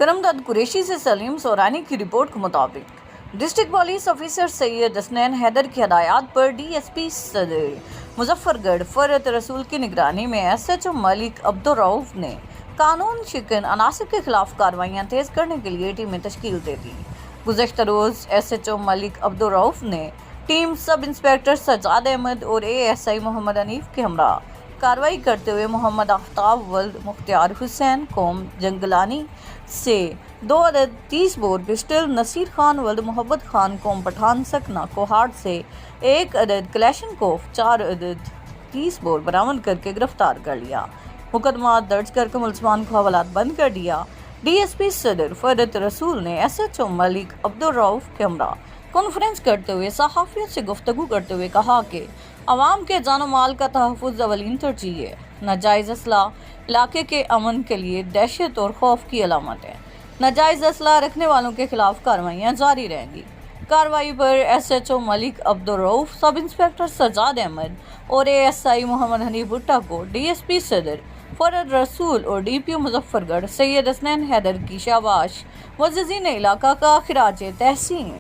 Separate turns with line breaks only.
करमदद कुरैशी से सलीम सोरानी की रिपोर्ट के मुताबिक district police officer Syed Hasnain Haider की हदायत पर डीएसपी सदर मुजफ्फरगढ़ फरत रसूल की निगरानी में एसएचओ मलिक अब्दुर्रऊफ ने कानून शिकन अनासर के खिलाफ कार्रवाइयां तेज करने के लिए टीमें तश्कील दे दी। गुज़श्ता रोज़ एसएचओ मलिक अब्दुर्रऊफ ने team sub inspector Sajjad Ahmad और एएसआई मोहम्मद हनीफ के हमरा कार्रवाई करते हुए मोहम्मद आफ्ताब वल्द मुख्तियार हुसैन कौम जंगलानी से 2 अदद 30 बोर पिस्टल, नसीर खान वल्द मोहब्बत खान कौम पठान सकना कोहाट से 1 अदद कलेशनकोफ 4 अदद 30 बोर बरामद करके गिरफ्तार कर लिया। मुकदमा दर्ज करके मुलजमान को हवालात बंद कर दिया। डीएसपी सदर फरत रसूल ने एसएचओ मलिक अब्दुर्रऊफ के हमरा कॉन्फ्रेंस करते हुए सहाफ़ियों से गुफ्तगू करते हुए कहा कि अवाम के जान माल का तहफ़्फ़ुज़ अवलीन तरजीह है। नाजायज़ असलाह इलाके के अमन के लिए दहशत और खौफ की अलामत है। नाजायज़ असलाह रखने वालों के खिलाफ कार्रवाइयाँ जारी रहेंगी। कार्रवाई पर SHO Malik Abdur Rauf, sub inspector Sajjad Ahmad और एएसआई मोहम्मद हनीफ भुट्टा को डीएसपी सदर फरत रसूल और डीपीओ मुजफ्फरगढ़ सैयद हसनैन हैदर की शाबाश व ज़जीन इलाका का खिराज तहसीन।